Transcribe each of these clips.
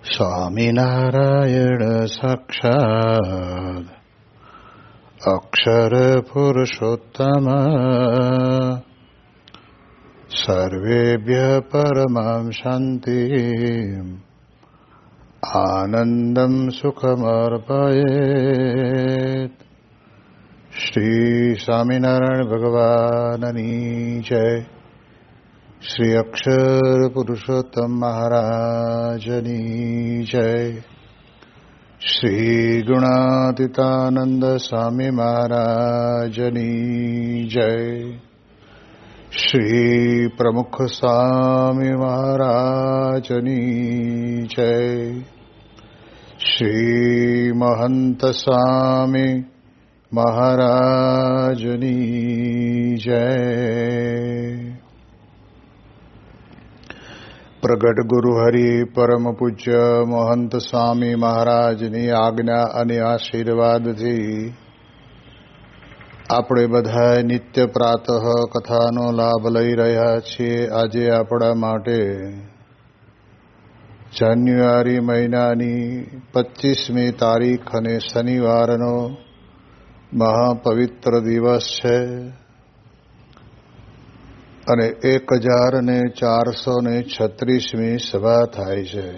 સ્વામિનારાયણ સાક્ષાત્ અક્ષર પુરુષોત્તમ સર્વેભ્ય પરમાં શાંતિ આનંદમ સુખમર્પયેત. શ્રી સ્વામિનારાયણ ભગવાનની જય. શ્રી અક્ષર પુરુષોત્તમ મહારાજની જય. શ્રી ગુણાતીતાનંદ સ્વામી મહારાજની જય. શ્રી પ્રમુખ સ્વામી મહારાજની જય. શ્રી મહંત સ્વામી મહારાજની જય. પ્રગટ ગુરુ હરિ પરમ પૂજ્ય મહંત સ્વામી મહારાજની આજ્ઞા અને આશીર્વાદથી આપણે બધા નિત્ય પ્રાતઃ કથાનો લાભ લઈ રહ્યા છીએ. આજે આપણા માટે જાન્યુઆરી મહિનાની 25મી તારીખ અને શનિવારનો મહાપવિત્ર દિવસ છે અને 1436મી સભા થાય છે.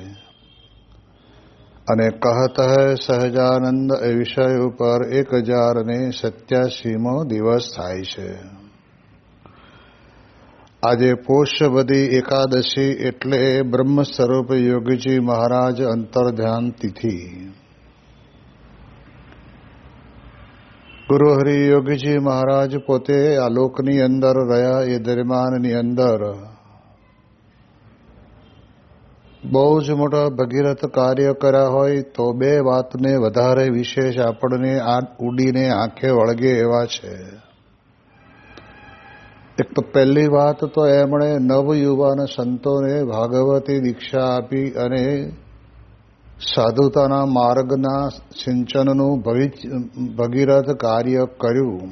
અને કહત હૈ સહજાનંદ એ વિષય ઉપર 1087મો દિવસ થાય છે. આજે પોષવદી એકાદશી એટલે બ્રહ્મ સ્વરૂપ યોગીજી મહારાજ અંતર્ધ્યાન તિથિ. ગુરુ હરિ યોગીજી મહારાજ પોતે આ લોકની અંદર રહ્યા એ દરમિયાનની અંદર બહુ જ મોટા ભગીરથ કાર્ય કર્યા હોય તો બે વાતને વધારે વિશેષ આપણને ઉડીને આંખે વળગે એવા છે. એક તો પહેલી વાત તો એમણે નવયુવાન સંતોને ભાગવતી દીક્ષા આપી અને સાધુતાના માર્ગના સિંચનનું ભગીરથ કાર્ય કર્યું.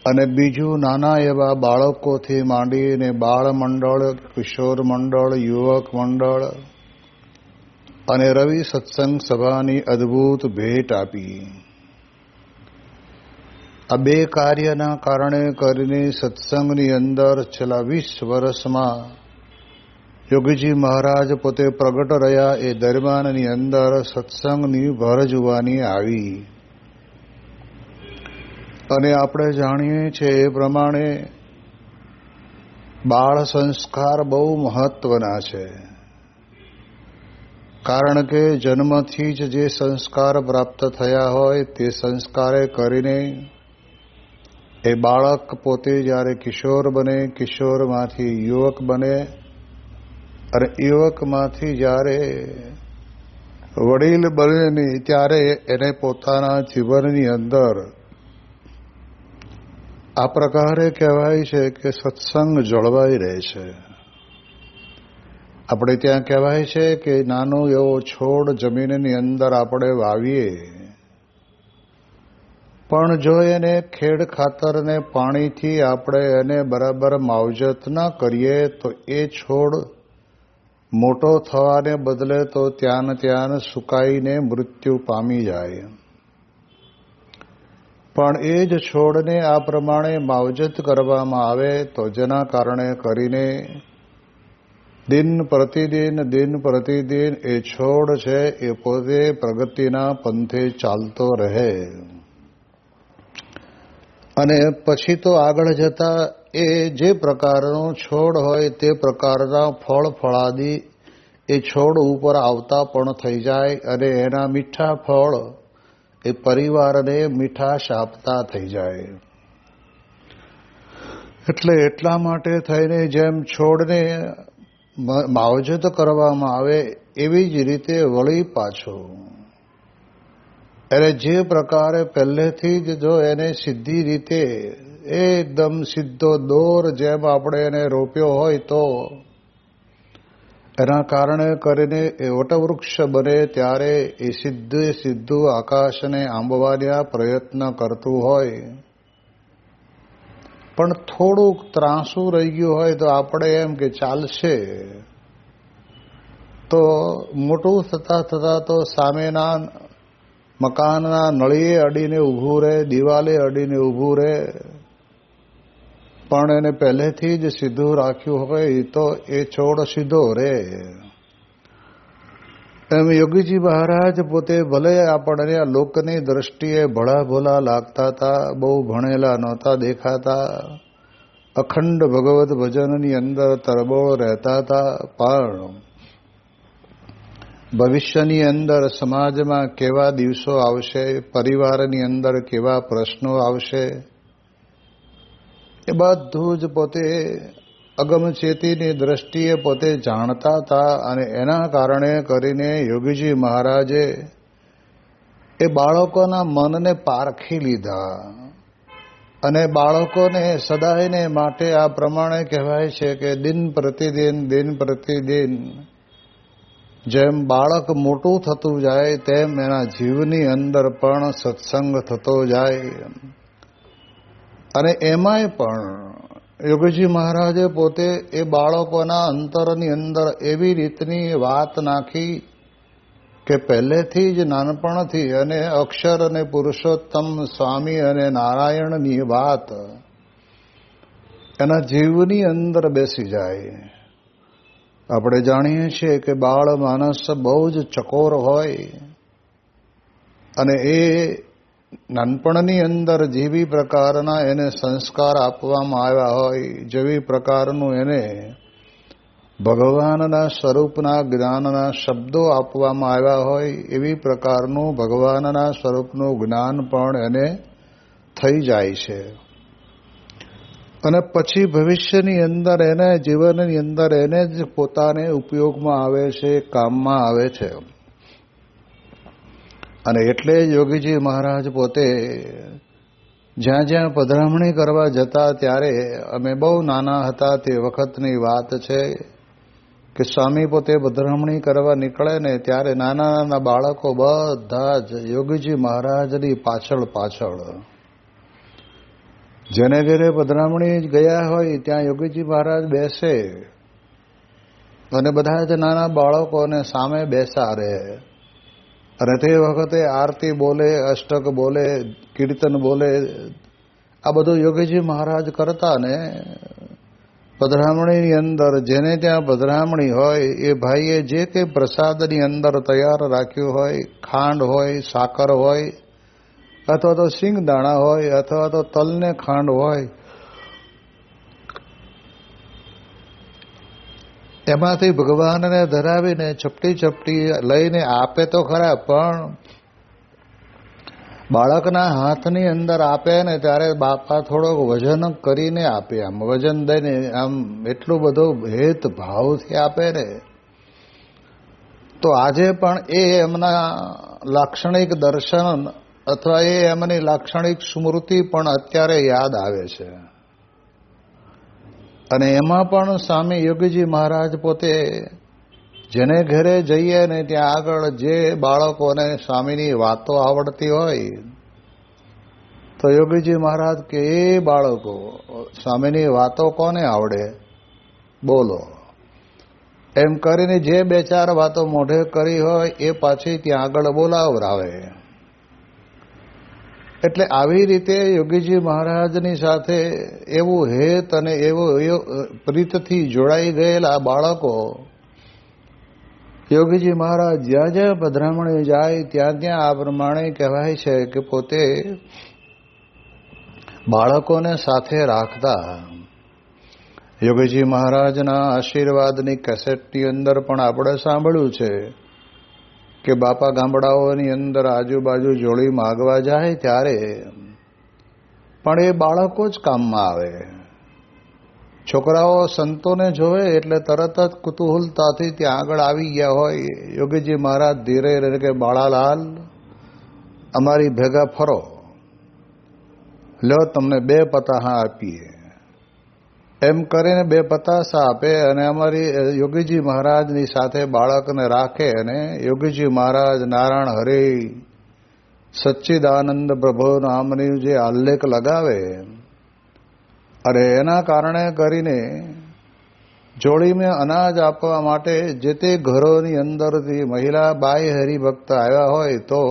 અને બીજું નાના એવા બાળકોથી માંડીને બાળ મંડળ, કિશોર મંડળ, યુવક મંડળ અને રવિ સત્સંગ સભાની અદ્ભુત ભેટ આપી. આ બે કાર્યના કારણે કરીને સત્સંગની અંદર છેલ્લા 20 વર્ષમાં યોગીજી મહારાજ પોતે પ્રગટ રહ્યા એ દરમિયાનની અંદર સત્સંગની ભર જુવાની આવી. અને આપણે જાણીએ છીએ એ પ્રમાણે બાળ સંસ્કાર બહુ મહત્વના છે. કારણ કે જન્મથી જ જે સંસ્કાર પ્રાપ્ત થયા હોય તે સંસ્કારે કરીને એ બાળક પોતે જ્યારે કિશોર બને, કિશોરમાંથી યુવક બને અને યુવકમાંથી જ્યારે વડીલ બને ત્યારે એને પોતાના જીવનની અંદર આ પ્રકારે કહેવાય છે કે સત્સંગ જળવાઈ રહે છે. આપણે ત્યાં કહેવાય છે કે નાનો એવો છોડ જમીનની અંદર આપણે વાવીએ પણ જો એને ખેડ ખાતરને પાણીથી આપણે એને બરાબર માવજત ના કરીએ તો એ છોડ મોટો થવાને બદલે તો ત્યાં સુકાઈને મૃત્યુ પામી જાય. પણ એ જ છોડને આ પ્રમાણે માવજત કરવામાં આવે તો જેના કારણે કરીને દિન પ્રતિદિન એ છોડ છે એ પોતે પ્રગતિના પંથે ચાલતો રહે. અને પછી તો આગળ જતા એ જે પ્રકારનો છોડ હોય તે પ્રકારના ફળ ફળાદી એ છોડ ઉપર આવતા પણ થઈ જાય અને એના મીઠા ફળ એ પરિવારને મીઠાશ આપતા થઈ જાય. એટલે એટલા માટે થઈને જેમ છોડને માવજત કરવામાં આવે એવી જ રીતે વળી પાછો એટલે જે પ્રકારે પહેલેથી જ જો એને સીધી રીતે એકદમ સીધો દોર જેમ આપણે એને રોપ્યો હોય તો એના કારણે કરીને એ વટવૃક્ષ બને ત્યારે એ સીધું આકાશને આંબવાના પ્રયત્ન કરતું હોય. પણ થોડુંક ત્રાંસું રહી ગયું હોય તો આપણે એમ કે ચાલશે તો મોટું થતાં થતાં તો સામેના મકાનના નળીએ અડીને ઊભું રહે, દિવાલે અડીને ઊભું રહે, પણ એને પહેલેથી જ સીધું રાખ્યું હોય તો એ છોડ સીધો રહે. એમ યોગીજી મહારાજ પોતે ભલે આપણને આ લોકની દ્રષ્ટિએ ભલા ભોલા લાગતા હતા, બહુ ભણેલા નહોતા દેખાતા, અખંડ ભગવત ભજનની અંદર તરબોળ રહેતા હતા, પણ ભવિષ્યની અંદર સમાજમાં કેવા દિવસો આવશે, પરિવારની અંદર કેવા પ્રશ્નો આવશે, એ બધું જ પોતે અગમચેતીની દ્રષ્ટિએ પોતે જાણતા હતા. અને એના કારણે કરીને યોગીજી મહારાજે એ બાળકોના મનને પારખી લીધા અને બાળકોને સદાયને માટે આ પ્રમાણે કહેવાય છે કે દિન પ્રતિદિન જેમ બાળક મોટું થતું જાય તેમ એના જીવની અંદર પણ સત્સંગ થતો જાય. અને એમાંય પણ યોગીજી મહારાજે પોતે એ બાળકોના અંતરની અંદર એવી રીતની વાત નાખી કે પહેલેથી જ નાનપણથી અને અક્ષર અને પુરુષોત્તમ સ્વામી અને નારાયણની વાત એના જીવની અંદર બેસી જાય. આપણે જાણીએ છીએ કે બાળ માનસ બહુ જ ચકોર હોય અને એ નાનપણની અંદર જેવી પ્રકારના એને સંસ્કાર આપવામાં આવ્યા હોય, જેવી પ્રકારનું એને ભગવાનના સ્વરૂપના જ્ઞાનના શબ્દો આપવામાં આવ્યા હોય, એવી પ્રકારનું ભગવાનના સ્વરૂપનું જ્ઞાન પણ એને થઈ જાય છે. અને પછી ભવિષ્યની અંદર એને જીવનની અંદર એને જ પોતાને ઉપયોગમાં આવે છે, કામમાં આવે છે. અને એટલે યોગીજી મહારાજ પોતે જ્યાં જ્યાં પધરામણી કરવા જતા, ત્યારે અમે બહુ નાના હતા તે વખતની વાત છે કે સ્વામી પોતે પધરામણી કરવા નીકળે ને ત્યારે નાના નાના બાળકો બધા જ યોગીજી મહારાજની પાછળ પાછળ, જેને ઘરે પધરામણી ગયા હોય ત્યાં યોગીજી મહારાજ બેસે અને બધા જ નાના બાળકોને સામે બેસાડે. અને તે વખતે આરતી બોલે, અષ્ટક બોલે, કીર્તન બોલે, આ બધું યોગીજી મહારાજ કરતા. ને પધરામણીની અંદર જેને ત્યાં પધરામણી હોય એ ભાઈએ જે કંઈ પ્રસાદની અંદર તૈયાર રાખ્યું હોય, ખાંડ હોય, સાકર હોય, અથવા તો સિંગદાણા હોય, અથવા તો તલને ખાંડ હોય, એમાંથી ભગવાનને ધરાવીને ચપટી ચપટી લઈને આપે તો ખરા, પણ બાળકના હાથની અંદર આપે ને ત્યારે બાપા થોડોક વજન કરીને આપે, આમ વજન દઈને આમ એટલું બધું હેત ભાવથી આપે ને. તો આજે પણ એ એમના લાક્ષણિક દર્શન અથવા એ એમની લાક્ષણિક સ્મૃતિ પણ અત્યારે યાદ આવે છે. અને એમાં પણ સ્વામી યોગીજી મહારાજ પોતે જેને ઘરે જઈએ ને ત્યાં આગળ જે બાળકોને સ્વામીની વાતો આવડતી હોય તો યોગીજી મહારાજ કે એ બાળકો સ્વામીની વાતો કોને આવડે બોલો, એમ કરીને જે બે ચાર વાતો મોઢે કરી હોય એ પાછી ત્યાં આગળ બોલાવરાવે. એટલે આવી રીતે યોગીજી મહારાજની સાથે એવું હેત અને એવું પ્રીતથી જોડાઈ ગયેલા બાળકો, યોગીજી મહારાજ જ્યાં જ્યાં પધરામણી જાય ત્યાં ત્યાં આ પ્રમાણે કહેવાય છે કે પોતે બાળકોને સાથે રાખતા. યોગીજી મહારાજના આશીર્વાદની કેસેટની અંદર પણ આપણે સાંભળ્યું છે કે બાપા ગામડાઓની અંદર આજુબાજુ જોડી માગવા જાય ત્યારે પણ એ બાળકો જ કામમાં આવે. છોકરાઓ સંતોને જોવે એટલે તરત જ કુતૂહલતાથી ત્યાં આગળ આવી ગયા હોય. યોગીજી મહારાજ ધીરે રહે કે બાળાલાલ અમારી ભેગા ફરો, લ્યો તમને 2 પતાસા આપીએ, એમ કરીને 2 પતાસા આપે અને અમારી યોગીજી મહારાજની સાથે બાળકને રાખે. અને યોગીજી મહારાજ નારાયણ હરે સચ્ચિદાનંદ પ્રભુ નામની જે આલેખ લગાવે અને એના કારણે કરીને જોડીમાં અનાજ આપવા માટે જે તે ઘરોની અંદરથી મહિલા બાઈ હરિભક્ત આવ્યા હોય તો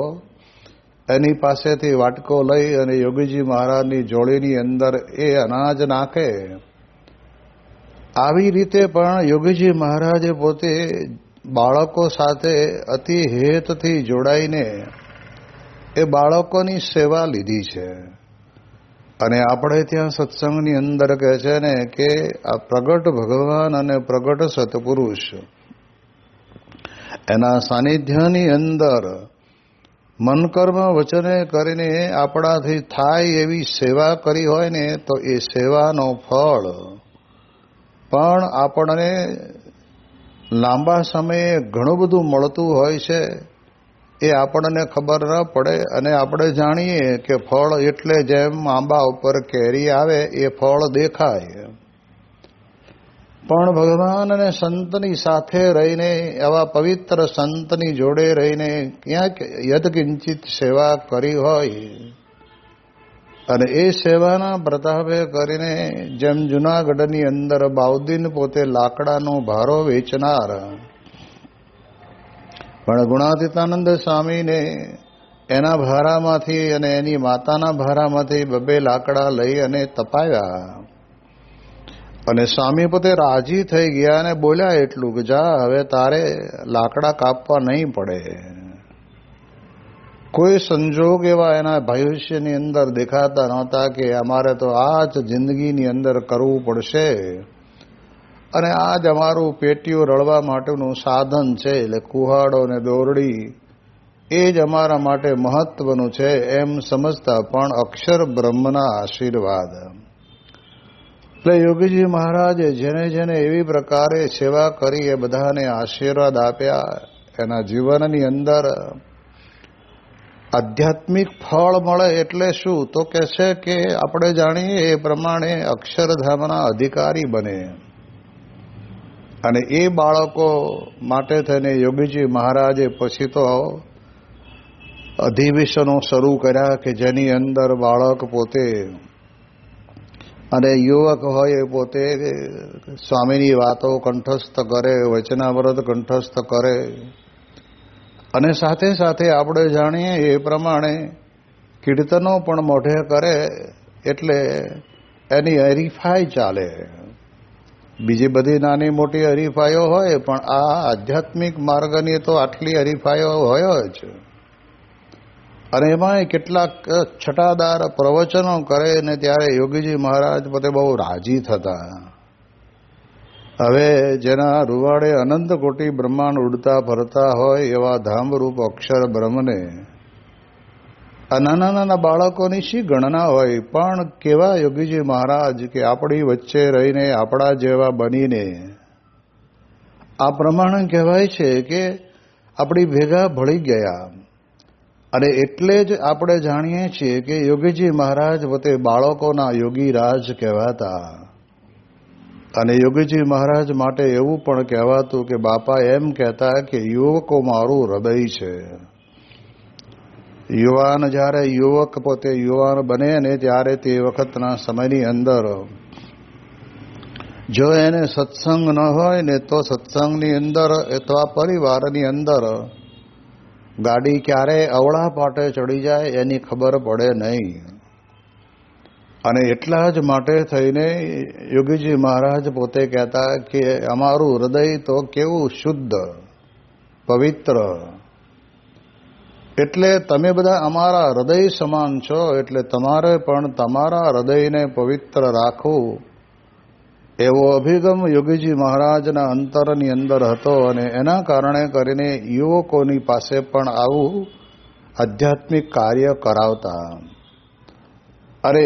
એની પાસેથી વાટકો લઈ અને યોગીજી મહારાજની જોડીની અંદર એ અનાજ નાખે. આવી રીતે પણ યોગીજી મહારાજે પોતે બાળકો સાથે અતિ હેતથી જોડાઈને એ બાળકોની સેવા લીધી છે. અને આપણે ત્યાં સત્સંગની અંદર કહે છે ને કે આ પ્રગટ ભગવાન અને પ્રગટ સત્પુરુષ એના સાનિધ્યની અંદર મન કર્મ વચને કરીને આપણાથી થાય એવી સેવા કરી હોય ને તો એ સેવાનો ફળ પણ આપણને લાંબા સમયે ઘણું બધું મળતું હોય છે. એ આપણને ખબર ન પડે અને આપણે જાણીએ કે ફળ એટલે જેમ આંબા ઉપર કેરી આવે એ ફળ દેખાય. પણ ભગવાન અને સંતની સાથે રહીને એવા પવિત્ર સંતની જોડે રહીને ક્યાંક યદકિંચિત સેવા કરી હોય અને એ સેવાના પ્રતાપે કરીને જેમ જૂનાગઢની અંદર બાઉદીન પોતે લાકડાનો ભારો વેચનાર પણ ગુણાતીતાનંદ સ્વામીને એના ભારામાંથી અને એની માતાના ભારામાંથી 2 લાકડા લઈ અને તપાવ્યા અને સ્વામી પોતે રાજી થઈ ગયા અને બોલ્યા એટલું કે જા હવે તારે લાકડા કાપવા નહીં પડે. કોઈ સંજોગ એવા એના ભવિષ્યની અંદર દેખાતા નહોતા કે અમારે તો આ જ જિંદગીની અંદર કરવું પડશે અને આ જ અમારું પેટીઓ રળવા માટેનું સાધન છે. એટલે કુહાડો ને દોરડી એ જ અમારા માટે મહત્વનું છે એમ સમજતા પણ અક્ષર બ્રહ્મના આશીર્વાદ. એટલે યોગીજી મહારાજે જેને જેને એવી પ્રકારે સેવા કરી એ બધાને આશીર્વાદ આપ્યા. એના જીવનની અંદર આધ્યાત્મિક ફળ મળે એટલે શું તો કહે છે કે આપણે જાણીએ એ પ્રમાણે અક્ષરધામના અધિકારી બને. અને એ બાળકો માટે થઈને યોગીજી મહારાજે પછી તો અધિવેશનો શરૂ કર્યા કે જેની અંદર બાળક પોતે અને યુવક હોય એ પોતે સ્વામીની વાતો કંઠસ્થ કરે, વચનામૃત કંઠસ્થ કરે અને સાથે સાથે આપણે જાણીએ એ પ્રમાણે કીર્તનો પણ મોઢે કરે એટલે એની હરીફાઈ ચાલે. બીજી બધી નાની મોટી હરીફાઈઓ હોય પણ આ આધ્યાત્મિક માર્ગની તો આટલી હરીફાઈઓ હોય જ. અને એમાંય કેટલાક છટાદાર પ્રવચનો કરે ને ત્યારે યોગીજી મહારાજ પોતે બહુ રાજી થતા. હવે જેના રૂવાડે અનંત કોટી બ્રહ્માંડ ઉડતા ફરતા હોય એવા ધામરૂપ અક્ષર બ્રહ્મને આ નાના નાના બાળકોની શી ગણના હોય પણ કેવા યોગીજી મહારાજ કે આપણી વચ્ચે રહીને આપણા જેવા બનીને આ પ્રમાણે કહેવાય છે કે આપણી ભેગા ભળી ગયા. અને એટલે જ આપણે જાણીએ છીએ કે યોગીજી મહારાજ પોતે બાળકોના યોગી રાજ કહેવાતા. અને યોગીજી મહારાજ માટે એવું પણ કહેવાતું કે બાપા એમ કહેતા કે યુવકો મારું હૃદય છે. યુવાન જ્યારે યુવક પોતે યુવાન બને ને ત્યારે તે વખતના સમયની અંદર જો એને સત્સંગ ન હોય ને તો સત્સંગની અંદર અથવા પરિવારની અંદર ગાડી ક્યારે અવળા પાટે ચડી જાય એની ખબર પડે નહીં. અને એટલા જ માટે થઈને યોગીજી મહારાજ પોતે કહેતા કે અમારું હૃદય તો કેવું શુદ્ધ પવિત્ર, એટલે તમે બધા અમારા હૃદય સમાન છો, એટલે તમારે પણ તમારા હૃદયને પવિત્ર રાખવું એવો અભિગમ યોગીજી મહારાજના અંતરની અંદર હતો. અને એના કારણે કરીને યુવકોની પાસે પણ આવું આધ્યાત્મિક કાર્ય કરાવતા. અરે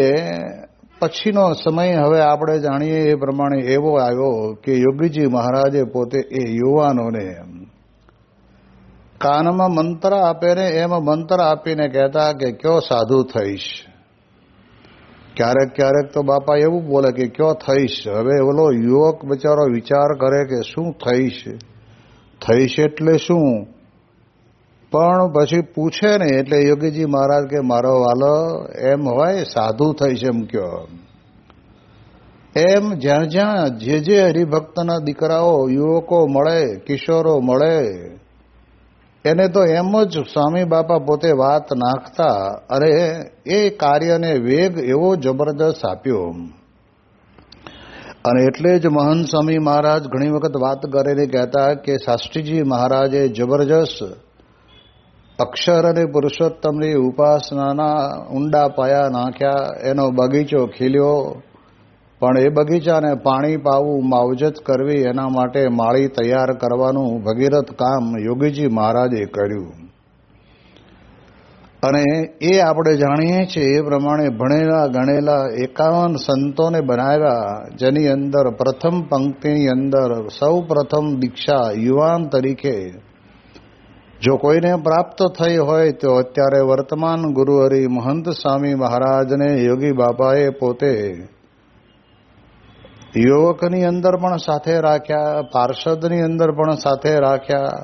પછીનો સમય હવે આપણે જાણીએ એ પ્રમાણે એવો આવ્યો કે યોગીજી મહારાજે પોતે એ યુવાનોને કાનમાં મંત્ર આપે ને એમ મંત્ર આપીને કહેતા કે કયો સાધુ થઈશ. ક્યારેક ક્યારેક તો બાપા એવું બોલે કે કયો થઈશ. હવે ઓલો યુવક બિચારો વિચાર કરે કે શું થઈશ, થઈશ એટલે શું, પણ પછી પૂછે ને એટલે યોગીજી મહારાજ કે મારો વાલો એમ હોય સાધુ થઈશ એમ કયો. એમ જ્યાં જ્યાં જે હરિભક્તના દીકરાઓ યુવકો મળે, કિશોરો મળે, એને તો એમ જ સ્વામી બાપા પોતે વાત નાખતા. અરે એ કાર્યને વેગ એવો જબરદસ્ત આપ્યો. અને એટલે જ મહંત સ્વામી મહારાજ ઘણી વખત વાત કરીને કહેતા કે શાસ્ત્રીજી મહારાજે જબરજસ્ત અક્ષર અને પુરુષોત્તમની ઉપાસનાના ઊંડા પાયા નાખ્યા. એનો બગીચો ખીલ્યો, પણ એ બગીચાને પાણી પાવું, માવજત કરવી, એના માટે માળી તૈયાર કરવાનું ભગીરથ કામ યોગીજી મહારાજે કર્યું. અને એ આપણે જાણીએ છીએ એ પ્રમાણે ભણેલા ગણેલા 51 સંતોને બનાવ્યા, જેની અંદર પ્રથમ પંક્તિની અંદર સૌ પ્રથમ દીક્ષા યુવાન તરીકે જો કોઈને પ્રાપ્ત થઈ હોય તો અત્યારે વર્તમાન ગુરુહરિ મહંત સ્વામી મહારાજને યોગી બાપાએ પોતે યુવકની અંદર પણ સાથે રાખ્યા, પાર્ષદની અંદર પણ સાથે રાખ્યા.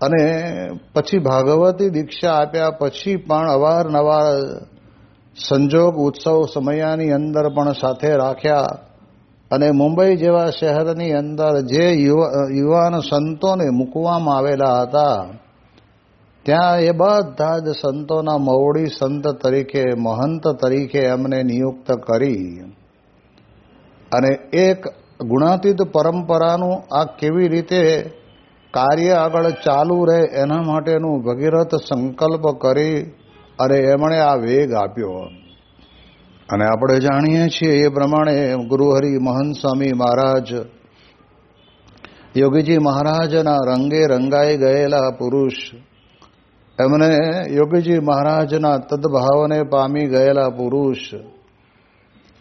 અને પછી ભાગવતી દીક્ષા આપ્યા પછી પણ અવારનવાર સંજોગ ઉત્સવ સમયાની અંદર પણ સાથે રાખ્યા. અને મુંબઈ જેવા શહેરની અંદર જે યુવાન સંતોને મૂકવામાં આવેલા હતા ત્યાં એ બધા જ સંતોના મવડી સંત તરીકે, મહંત તરીકે એમને નિયુક્ત કરી. અને એક ગુણાતીત પરંપરાનું આ કેવી રીતે કાર્ય આગળ ચાલુ રહે એના માટેનું ભગીરથ સંકલ્પ કરી અને એમણે આ વેગ આપ્યો. અને આપણે જાણીએ છીએ એ પ્રમાણે ગુરુહરિ મહંત સ્વામી મહારાજ યોગીજી મહારાજના રંગે રંગાઈ ગયેલા પુરુષ, એમને યોગીજી મહારાજના તદભાવને પામી ગયેલા પુરુષ.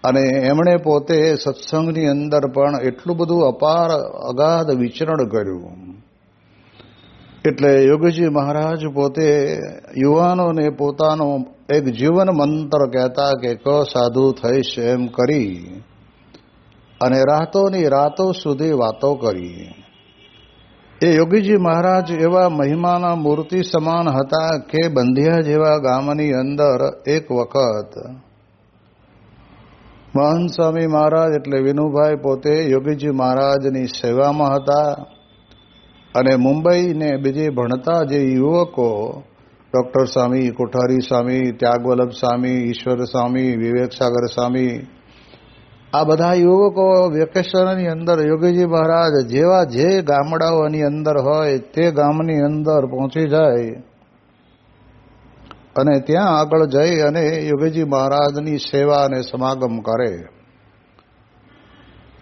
અને એમણે પોતે સત્સંગની અંદર પણ એટલું બધું અપાર અગાધ વિચરણ કર્યું. એટલે યોગીજી મહારાજ પોતે યુવાનોને પોતાનો એક જીવન મંત્ર કહેતા કે ક સાધુ થઈશ એમ કરી અને રાતોની રાતો સુધી વાતો કરી. એ યોગીજી મહારાજ એવા મહિમાના મૂર્તિ સમાન હતા કે બંધિયા જેવા ગામની અંદર એક વખત મહંત સ્વામી મહારાજ એટલે વિનુભાઈ પોતે યોગીજી મહારાજની સેવામાં હતા. અને મુંબઈને બીજે ભણતા જે યુવકો ડૉક્ટર સ્વામી, કોઠારી સ્વામી, ત્યાગવલ્લભ સ્વામી, ઈશ્વર સ્વામી, વિવેક સાગર સ્વામી, આ બધા યુવકો વેકેશનની અંદર યોગીજી મહારાજ જેવા જે ગામડાઓની અંદર હોય તે ગામની અંદર પહોંચી જાય અને ત્યાં આગળ જઈ અને યોગીજી મહારાજની સેવા અને સમાગમ કરે.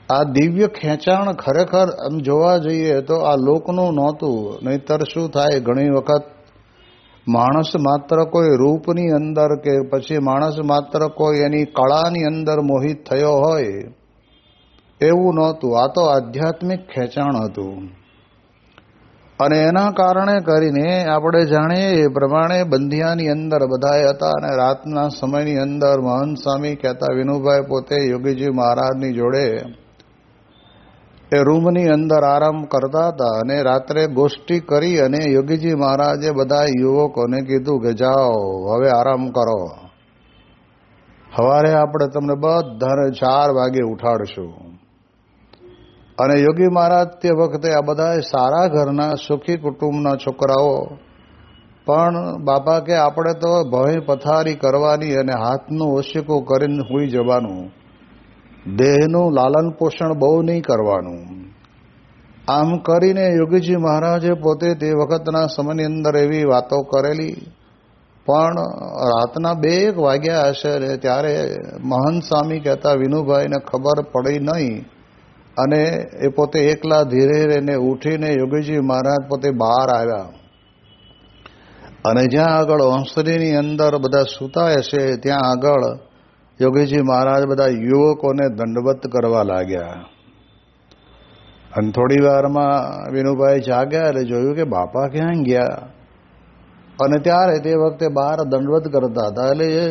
આ દિવ્ય ખેંચાણ ખરેખર આમ જોવા જઈએ તો આ લોકનું નહોતું. નહીંતર શું થાય, ઘણી વખત માણસ માત્ર કોઈ રૂપની અંદર કે પછી માણસ માત્ર કોઈ એની કળાની અંદર મોહિત થયો હોય એવું નહોતું. આ તો આધ્યાત્મિક ખેંચાણ હતું. અને એના કારણે કરીને આપણે જાણીએ એ પ્રમાણે બંધિયાની અંદર બધાએ હતા. અને રાતના સમયની અંદર મહંત સ્વામી કહેતા વિનુભાઈ પોતે યોગીજી મહારાજની જોડે એ રૂમની અંદર આરામ કરતા હતા. અને રાત્રે ગોષ્ઠી કરી અને યોગીજી મહારાજે બધા યુવકોને કીધું કે જાઓ હવે આરામ કરો, સવારે આપણે તમને બધાને 4 વાગે ઉઠાડશું. અને યોગી મહારાજ તે વખતે આ બધા સારા ઘરના સુખી કુટુંબના છોકરાઓ પણ બાપા કે આપણે તો ભય પથારી કરવાની અને હાથનું ઓશીકું કરીને સૂઈ જવાનું, દેહનું લાલન પોષણ બહુ નહીં કરવાનું. આમ કરીને યોગીજી મહારાજે પોતે તે વખતના સમયની અંદર એવી વાતો કરેલી. પણ રાતના 2-1 વાગ્યા હશે ને ત્યારે મહંત સ્વામી કહેતા વિનુભાઈને ખબર પડી નહીં. અને એ પોતે એકલા ધીરે રહીને ઉઠીને યોગીજી મહારાજ પોતે બહાર આવ્યા. અને જ્યાં આગળ ઓસરીની અંદર બધા સૂતા હશે ત્યાં આગળ યોગીજી મહારાજ બધા યુવકોને દંડવત કરવા લાગ્યા. અને થોડી વારમાં વિનુભાઈ જાગ્યા એટલે જોયું કે બાપા ક્યાં ગયા. અને ત્યારે તે વખતે બહાર દંડવત કરતા હતા. એટલે એ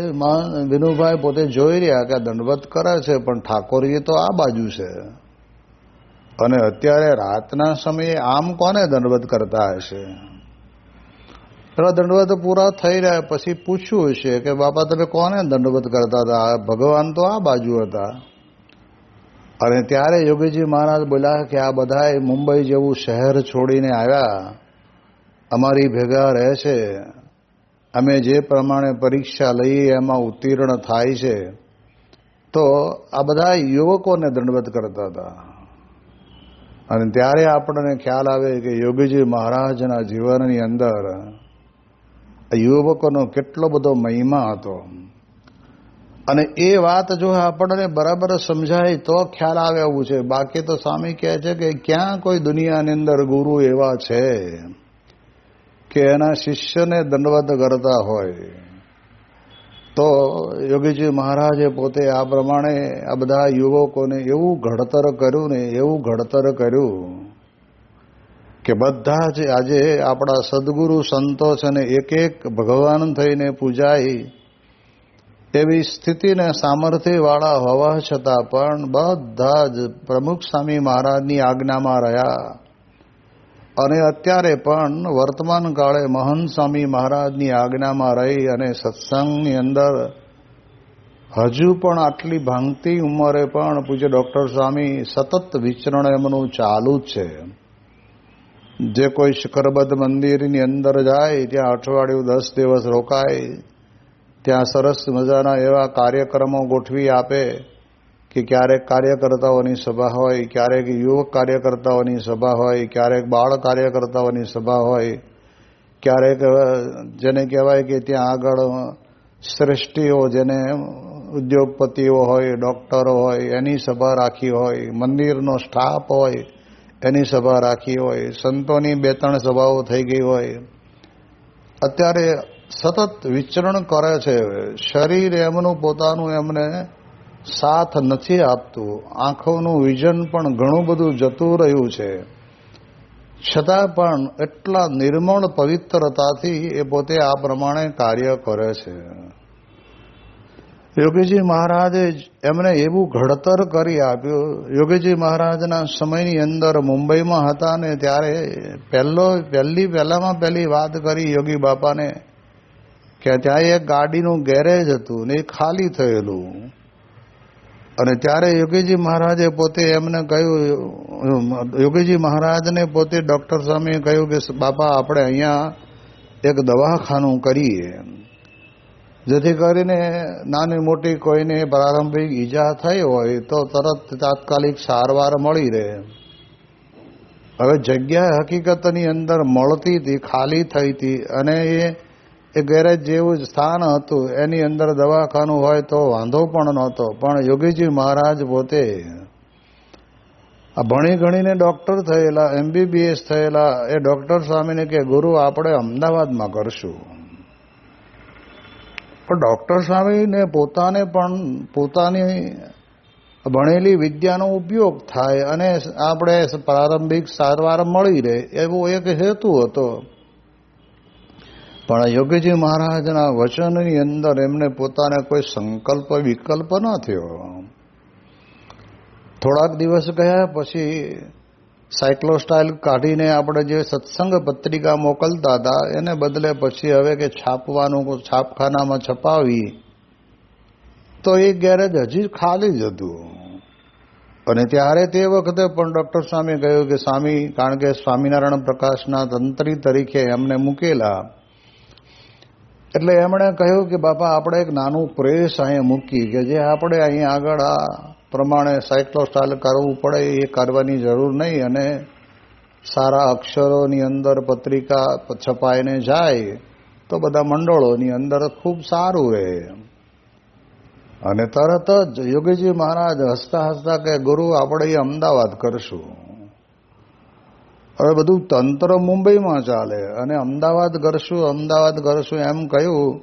વિનુભાઈ પોતે જોઈ રહ્યા કે દંડવત કરે છે પણ ઠાકોરજી તો આ બાજુ છે. અને અત્યારે રાતના સમયે આમ કોને દંડવત કરતા હશે? પેલા દંડવત પૂરા થઈ રહ્યા પછી પૂછ્યું હશે કે બાપા તમે કોને દંડવત કરતા હતા? ભગવાન તો આ બાજુ હતા. અને ત્યારે યોગીજી મહારાજ બોલ્યા કે આ બધાએ મુંબઈ જેવું શહેર છોડીને આવ્યા, અમારી ભેગા રહે છે, અમે જે પ્રમાણે પરીક્ષા લઈએ એમાં ઉત્તીર્ણ થાય છે. તો આ બધા યુવકોને દંડવત કરતા હતા. અને ત્યારે આપણને ખ્યાલ આવે કે યોગીજી મહારાજના જીવનની અંદર યુવકોનો કેટલો બધો મહિમા હતો. અને એ વાત જો આપણને બરાબર સમજાય તો ખ્યાલ આવે એવું છે. બાકી તો સ્વામી કહે છે કે ક્યાં કોઈ દુનિયાની અંદર ગુરુ એવા છે કે એના શિષ્યને દંડવત કરતા હોય. તો યોગીજી મહારાજે પોતે આ પ્રમાણે આ બધા યુવકોને એવું ઘડતર કર્યું ને એવું ઘડતર કર્યું કે બધા જ આજે આપણા સદગુરુ સંતો છે ને એક એક ભગવાન થઈને પૂજાય એવી સ્થિતિને સામર્થ્યવાળા હોવા છતાં પણ બધા જ પ્રમુખ સ્વામી મહારાજની આજ્ઞામાં રહ્યા. અને અત્યારે પણ વર્તમાન કાળે મહંત સ્વામી મહારાજની આજ્ઞામાં રહી અને સત્સંગની અંદર હજુ પણ આટલી ભાંગતી ઉંમરે પણ પૂજ્ય ડૉક્ટર સ્વામી સતત વિચરણ એમનું ચાલુ જ છે. જે કોઈ શિખરબદ્ધ મંદિરની અંદર જાય ત્યાં અઠવાડિયું 10 દિવસ રોકાય, ત્યાં સરસ મજાના એવા કાર્યક્રમો ગોઠવી આપે કે ક્યારેક કાર્યકર્તાઓની સભા હોય, ક્યારેક યુવક કાર્યકર્તાઓની સભા હોય, ક્યારેક બાળ કાર્યકર્તાઓની સભા હોય, ક્યારેક જેને કહેવાય કે ત્યાં આગળ શ્રેષ્ઠીઓ જેને ઉદ્યોગપતિઓ હોય, ડૉક્ટરો હોય એની સભા રાખી હોય, મંદિરનો સ્ટાફ હોય એની સભા રાખી હોય, સંતોની 2-3 સભાઓ થઈ ગઈ હોય. અત્યારે સતત વિચરણ કરે છે. શરીર એમનું પોતાનું એમને સાથ નથી આપતું. આંખોનું વિઝન પણ ઘણું બધું જતું રહ્યું છે. છતાં પણ એટલા નિર્મળ પવિત્રતાથી એ પોતે આ પ્રમાણે કાર્ય કરે છે. યોગીજી મહારાજે એમને એવું ઘડતર કરી આપ્યું. યોગીજી મહારાજના સમયની અંદર મુંબઈમાં હતા ને ત્યારે પહેલી વાત કરી યોગી બાપાને કે ત્યાં એક ગાડીનું ગેરેજ હતું ને એ ખાલી થયેલું. અને ત્યારે યોગીજી મહારાજે પોતે એમને કહ્યું, યોગીજી મહારાજને પોતે ડૉક્ટર સ્વામીએ કહ્યું કે બાપા આપણે અહીંયા એક દવાખાનું કરીએ, જેથી કરીને નાની મોટી કોઈને પ્રારંભિક ઈજા થઈ હોય તો તરત તાત્કાલિક સારવાર મળી રહે. હવે જગ્યા હકીકતની અંદર મળતી હતી, ખાલી થઈ હતી અને એ ગેરેજ જેવું જ સ્થાન હતું, એની અંદર દવાખાનું હોય તો વાંધો પણ નહોતો. પણ યોગીજી મહારાજ પોતે આ ભણી ગણીને ડૉક્ટર થયેલા, MBBS થયેલા એ ડૉક્ટર સ્વામીને કે ગુરુ આપણે અમદાવાદમાં કરશું. પણ ડૉક્ટર સ્વામીને પોતાને પણ પોતાની ભણેલી વિદ્યાનો ઉપયોગ થાય અને આપણે પ્રારંભિક સારવાર મળી રહે એવો એક હેતુ હતો. પણ યોગીજી મહારાજના વચનની અંદર એમને પોતાને કોઈ સંકલ્પ વિકલ્પ ન થયો. થોડાક દિવસ ગયા પછી સાયક્લોસ્ટાઇલ કાઢીને આપણે જે સત્સંગ પત્રિકા મોકલતા હતા એને બદલે પછી હવે કે છાપવાનું છાપખાનામાં છપાવી તો એ ગેરેજ હજી ખાલી જ હતું. અને ત્યારે તે વખતે પણ ડૉક્ટર સ્વામી કહ્યું કે સ્વામી, કારણ કે સ્વામિનારાયણ પ્રકાશના તંત્રી તરીકે એમને મૂકેલા, એટલે એમણે કહ્યું કે બાપા આપણે એક નાનું પ્રેસ અહીંયા મૂકી કે જે આપણે અહીંયા આગળ આ પ્રમાણે સાયક્લોસ્ટાઇલ કરવું પડે એ કરવાની જરૂર નહીં અને સારા અક્ષરોની અંદર પત્રિકા છપાઈને જાય તો બધા મંડળોની અંદર ખૂબ સારું રહે. અને તરત જ યોગીજી મહારાજ હસતા હસતા કે ગુરુ આપણે એ અમદાવાદ કરશું. હવે બધું તંત્ર મુંબઈમાં ચાલે અને અમદાવાદ કરશું એમ કહ્યું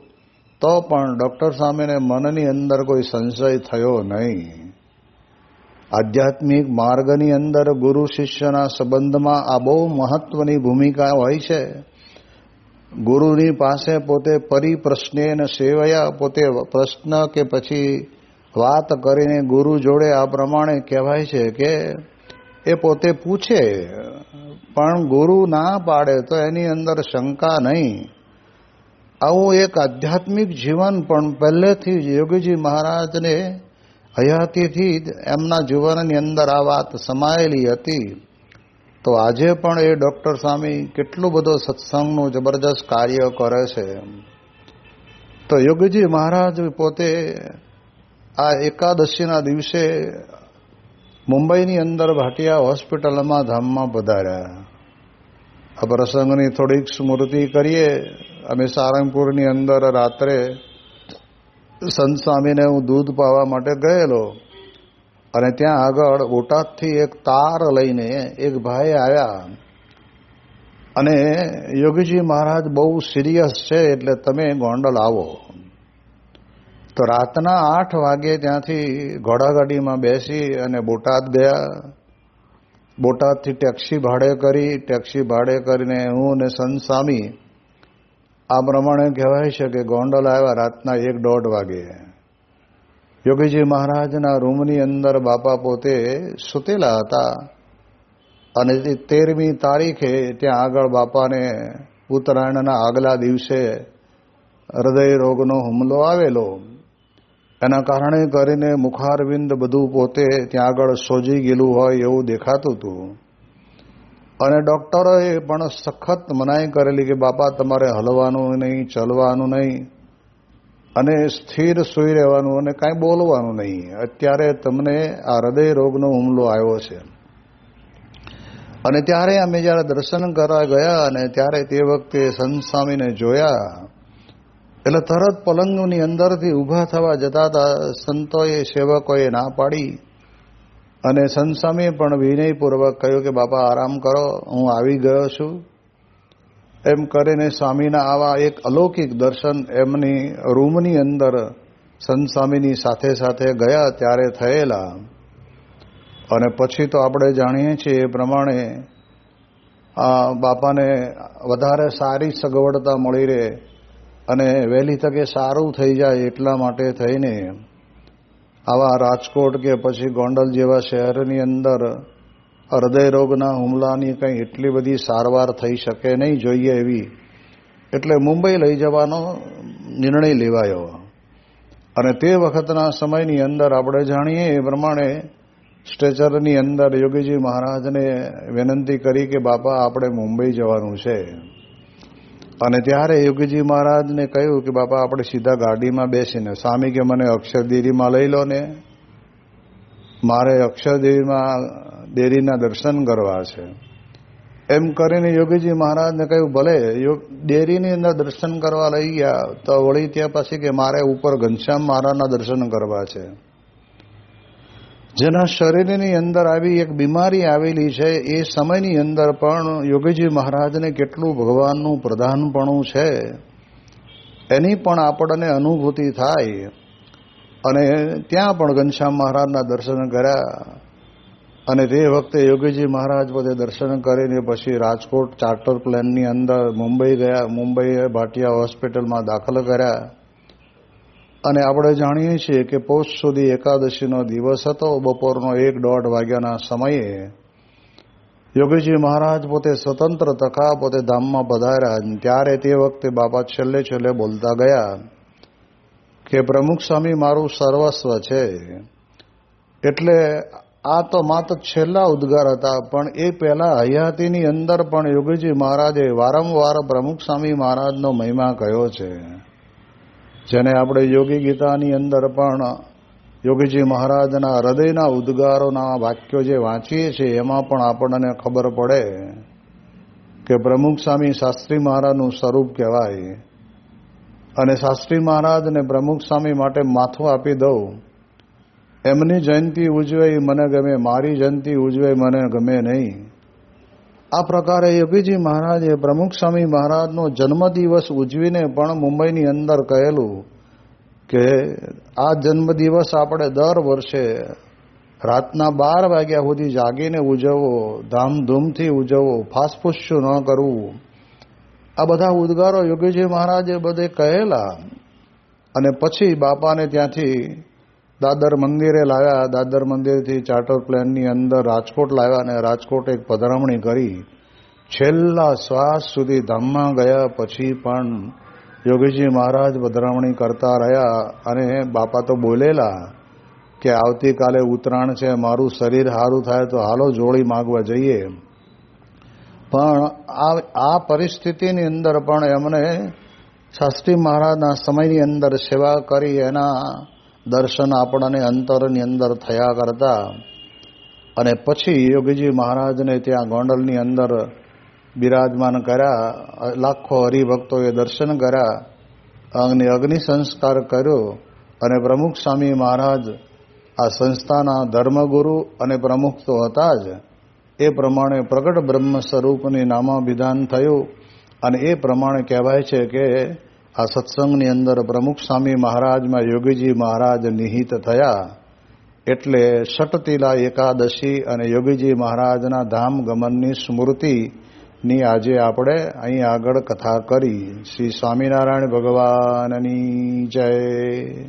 તો પણ ડૉક્ટર સ્વામીને મનની અંદર કોઈ સંશય થયો નહીં. આધ્યાત્મિક માર્ગની અંદર ગુરુ શિષ્યના સંબંધમાં આ બહુ મહત્વની ભૂમિકા હોય છે. ગુરુની પાસે પોતે પરિપ્રશ્નેન સેવયા, પોતે પ્રશ્ન કે પછી વાત કરીને ગુરુ જોડે આ પ્રમાણે કહેવાય છે કે એ પોતે પૂછે પણ ગુરુ ના પાડે તો એની અંદર શંકા નહીં. આવું એક આધ્યાત્મિક જીવન પણ પહેલેથી જ યોગીજી મહારાજને હયાતીથી જ એમના જીવનની અંદર આ વાત સમાયેલી હતી. તો આજે પણ એ ડૉક્ટર સ્વામી કેટલું બધો સત્સંગનું જબરજસ્ત કાર્ય કરે છે. તો યોગીજી મહારાજ પોતે આ એકાદશીના દિવસે મુંબઈની અંદર ભાટિયા હોસ્પિટલમાં ધામમાં પધાર્યા. આ પ્રસંગની થોડીક સ્મૃતિ કરીએ. અમે સારંગપુરની અંદર રાત્રે સંત સ્વામીને હું દૂધ પાવા માટે ગયેલો અને ત્યાં આગળ બોટાદથી એક તાર લઈને એક ભાઈ આવ્યા અને યોગીજી મહારાજ બહુ સિરિયસ છે એટલે તમે ગોંડલ આવો. તો રાતના 8 વાગે ત્યાંથી ઘોડાગાડીમાં બેસી અને બોટાદ ગયા. બોટાદથી ટેક્સી ભાડે કરીને હું ને સંત સ્વામી આ પ્રમાણે કહેવાય છે કે ગોંડલ આવ્યા રાતના 1-1:30 વાગે. યોગીજી મહારાજના રૂમની અંદર બાપા પોતે સૂતેલા હતા અને 13મી તારીખે ત્યાં આગળ બાપાને ઉત્તરાયણના આગલા દિવસે હૃદય રોગનો હુમલો આવેલો. એના કારણે કરીને મુખારવિંદ બધું પોતે ત્યાં આગળ સોજી ગયેલું હોય એવું દેખાતું હતું અને ડૉક્ટરોએ પણ સખત મનાઈ કરેલી કે બાપા તમારે હલવાનું નહીં, ચલવાનું નહીં અને સ્થિર સૂઈ રહેવાનું અને કાંઈ બોલવાનું નહીં. અત્યારે તમને આ હૃદય રોગનો હુમલો આવ્યો છે. અને ત્યારે અમે જ્યારે દર્શન કરવા ગયા અને ત્યારે તે વખતે સંત સ્વામીને જોયા એટલે તરત પલંગની અંદરથી ઊભા થવા જતા હતા. સંતોએ સેવકોએ ના પાડી અને સંત સ્વામીએ પણ વિનયપૂર્વક કહ્યું કે બાપા આરામ કરો, હું આવી ગયો છું. એમ કરીને સ્વામીના આવા એક અલૌકિક દર્શન એમની રૂમની અંદર સંત સ્વામીની સાથે સાથે ગયા ત્યારે થયેલા. અને પછી તો આપણે જાણીએ છીએ એ પ્રમાણે બાપાને વધારે સારી સગવડતા મળી રહે અને વહેલી તકે સારું થઈ જાય એટલા માટે થઈને આવા રાજકોટ કે પછી ગોંડલ જેવા શહેરની અંદર હૃદય રોગના હુમલાની કંઈ એટલી બધી સારવાર થઈ શકે નહીં જોઈએ એવી, એટલે મુંબઈ લઈ જવાનો નિર્ણય લેવાયો. અને તે વખતના સમયની અંદર આપણે જાણીએ એ પ્રમાણે સ્ટ્રેચરની અંદર યોગીજી મહારાજને વિનંતી કરી કે બાપા આપણે મુંબઈ જવાનું છે. અને ત્યારે યોગીજી મહારાજને કહ્યું કે બાપા આપણે સીધા ગાડીમાં બેસીને, સ્વામી કે મને અક્ષરદેરીમાં લઈ લો ને, મારે અક્ષરદેરીમાં દેરીના દર્શન કરવા છે. એમ કરીને યોગીજી મહારાજને કહ્યું ભલે. દેરીની અંદર દર્શન કરવા લઈ ગયા તો વળી ત્યાં પછી કે મારે ઉપર ઘનશ્યામ મહારાજના દર્શન કરવા છે. જેના શરીરની અંદર આવી એક બીમારી આવેલી છે એ સમયની અંદર પણ યોગીજી મહારાજને કેટલું ભગવાનનું પ્રધાનપણું છે એની પણ આપણને અનુભૂતિ થાય. અને ત્યાં પણ ઘનશ્યામ મહારાજના દર્શન કર્યા અને તે વખતે યોગીજી મહારાજ પોતે દર્શન કરીને પછી રાજકોટ ચાર્ટર પ્લેનની અંદર મુંબઈ ગયા. મુંબઈએ ભાટિયા હોસ્પિટલમાં દાખલ કર્યા. અને આપણે જાણીએ છીએ કે પોષ સુધી એકાદશીનો દિવસ હતો. બપોરનો 1-1:30 વાગ્યાના સમયે યોગીજી મહારાજ પોતે સ્વતંત્ર તથા પોતે ધામમાં પધાર્યા. ત્યારે તે વખતે બાપા છેલ્લે બોલતા ગયા કે પ્રમુખ સ્વામી મારું સર્વસ્વ છે. એટલે આ તો માત્ર છેલ્લા ઉદ્ગાર હતા, પણ એ પહેલા હયાતીની અંદર પણ યોગીજી મહારાજે વારંવાર પ્રમુખ સ્વામી મહારાજનો મહિમા કહ્યો છે. જેને આપણે યોગી ગીતાની અંદર પણ યોગીજી મહારાજના હૃદયના ઉદ્ગારોના વાક્યો જે વાંચીએ છીએ એમાં પણ આપણને ખબર પડે કે પ્રમુખ સ્વામી શાસ્ત્રી મહારાજનું સ્વરૂપ કહેવાય. અને શાસ્ત્રી મહારાજને પ્રમુખ સ્વામી માટે માથું આપી દઉં. એમની જયંતિ ઉજવે મને ગમે, મારી જયંતિ ઉજવે મને ગમે નહીં. આ પ્રકારે યોગીજી મહારાજે પ્રમુખ સ્વામી મહારાજનો જન્મદિવસ ઉજવીને પણ મુંબઈની અંદર કહેલું કે આ જન્મદિવસ આપણે દર વર્ષે રાતના 12 વાગ્યા સુધી જાગીને ઉજવવો, ધામધૂમથી ઉજવવો, ફાસફુસ્યું ન કરવું. આ બધા ઉદ્ગારો યોગીજી મહારાજે બધે કહેલા. અને પછી બાપાને ત્યાંથી દાદર મંદિરે લાવ્યા. દાદર મંદિરથી ચાર્ટર પ્લેનની અંદર રાજકોટ લાવ્યા અને રાજકોટ એક પધરામણી કરી. છેલ્લા શ્વાસ સુધી ધામમાં ગયા પછી પણ યોગીજી મહારાજ પધરામણી કરતા રહ્યા. અને બાપા તો બોલેલા કે આવતીકાલે ઉત્તરાયણ છે, મારું શરીર સારું થાય તો હાલો જોડી માગવા જઈએ. પણ આ પરિસ્થિતિની અંદર પણ એમણે શાસ્ત્રી મહારાજના સમયની અંદર સેવા કરી, એના દર્શન આપણને અંતરની અંદર થયા કરતા. અને પછી યોગીજી મહારાજને ત્યાં ગોંડલની અંદર બિરાજમાન કર્યા. લાખો હરિભક્તોએ દર્શન કર્યા, અગ્નિ સંસ્કાર કર્યો. અને પ્રમુખ સ્વામી મહારાજ આ સંસ્થાના ધર્મગુરુ અને પ્રમુખ તો હતા જ, એ પ્રમાણે પ્રગટ બ્રહ્મ સ્વરૂપની નામાભિધાન થયું. અને એ પ્રમાણે કહેવાય છે કે આ સત્સંગની અંદર પ્રમુખ સ્વામી મહારાજમાં યોગીજી મહારાજ નિહિત થયા. એટલે ષટતિલા એકાદશી અને યોગીજી મહારાજના ધામ ગમનની સ્મૃતિની આજે આપણે અહીં આગળ કથા કરી. શ્રી સ્વામિનારાયણ ભગવાનની જય.